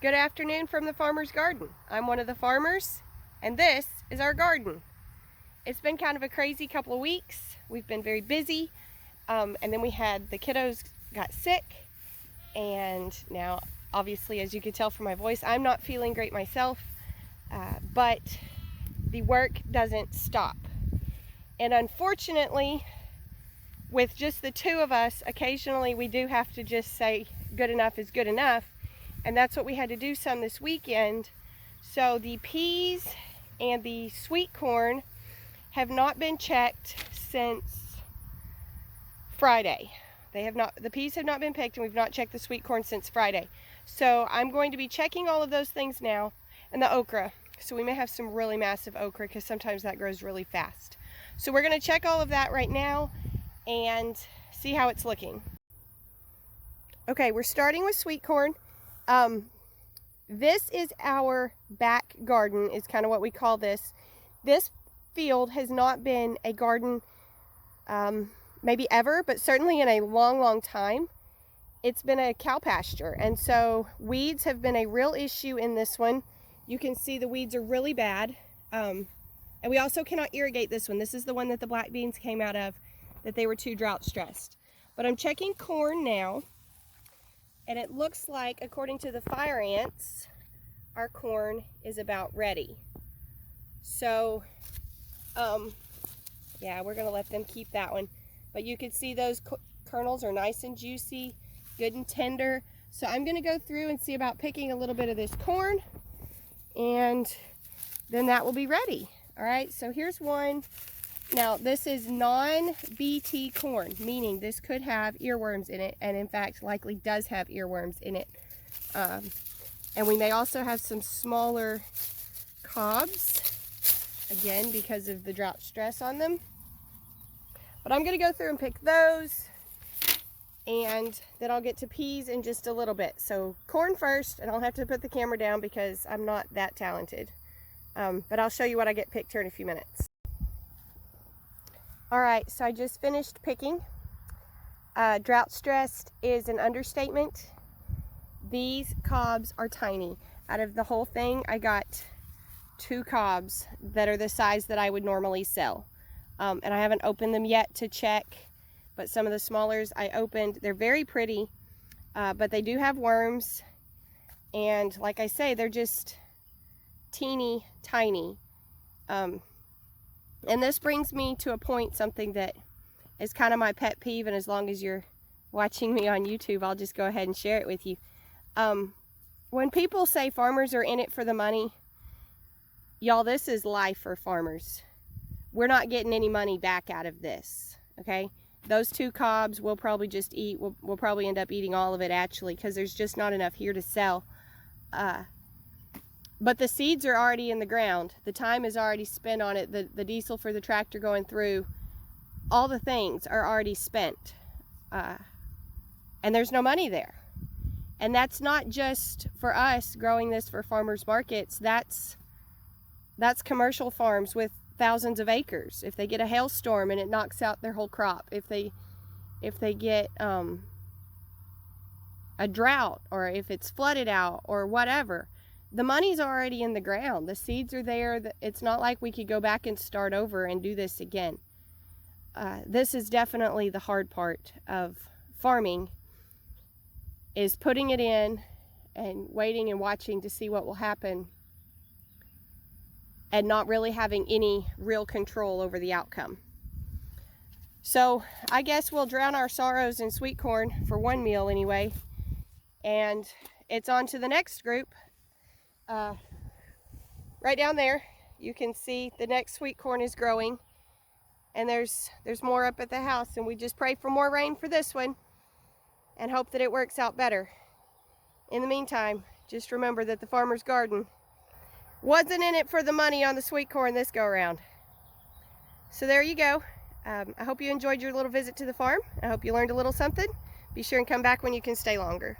Good afternoon from the farmer's garden. I'm one of the farmers, and this is our garden. It's been kind of a crazy couple of weeks. We've been very busy, and then we had the kiddos got sick, and now obviously, as you can tell from my voice, I'm not feeling great myself, but the work doesn't stop. And unfortunately, with just the two of us, occasionally we do have to just say good enough is good enough. And that's what we had to do some this weekend. So the peas and the sweet corn have not been checked since Friday. The peas have not been picked, and we've not checked the sweet corn since Friday. So I'm going to be checking all of those things now, and the okra. So we may have some really massive okra because sometimes that grows really fast. So we're going to check all of that right now and see how it's looking. Okay, we're starting with sweet corn. This is our back garden, is kind of what we call this. This field has not been a garden maybe ever, but certainly in a long time. It's been a cow pasture, and so weeds have been a real issue in this one. You can see the weeds are really bad, and we also cannot irrigate this one. This is the one that the black beans came out of, that they were too drought stressed. But I'm checking corn now. And it looks like, according to the fire ants, our corn is about ready. So, yeah, we're going to let them keep that one. But you can see those kernels are nice and juicy, good and tender. So I'm going to go through and see about picking a little bit of this corn, and then that will be ready. All right, so here's one. Now, this is non-BT corn, meaning this could have earworms in it, and in fact, likely does have earworms in it. And we may also have some smaller cobs, again, because of the drought stress on them. But I'm going to go through and pick those, and then I'll get to peas in just a little bit. So corn first, and I'll have to put the camera down because I'm not that talented. But I'll show you what I get picked here in a few minutes. All right, so I just finished picking. Drought stressed is an understatement. These cobs are tiny. Out of the whole thing, I got 2 cobs that are the size that I would normally sell. And I haven't opened them yet to check, but some of the smallers I opened. They're very pretty, but they do have worms. And like I say, they're just teeny tiny. And this brings me to a point, something that is kind of my pet peeve, and as long as you're watching me on YouTube, I'll just go ahead and share it with you. When people say farmers are in it for the money, y'all, this is life for farmers. We're not getting any money back out of this, okay? Those 2 cobs we'll probably just eat. We'll probably end up eating all of it, actually, because there's just not enough here to sell. But the seeds are already in the ground. The time is already spent on it. The diesel for the tractor going through, all the things are already spent. And there's no money there. And that's not just for us growing this for farmers markets. That's commercial farms with thousands of acres. If they get a hailstorm and it knocks out their whole crop, if they get a drought, or if it's flooded out or whatever, the money's already in the ground. The seeds are there. It's not like we could go back and start over and do this again. This is definitely the hard part of farming, is putting it in and waiting and watching to see what will happen, and not really having any real control over the outcome. So I guess we'll drown our sorrows in sweet corn for one meal anyway, and it's on to the next group. Right down there, you can see the next sweet corn is growing, and there's more up at the house, and we just pray for more rain for this one and hope that it works out better. In the meantime, just remember that the farmer's garden wasn't in it for the money on the sweet corn this go around. So there you go. I hope you enjoyed your little visit to the farm. I hope you learned a little something. Be sure and come back when you can stay longer.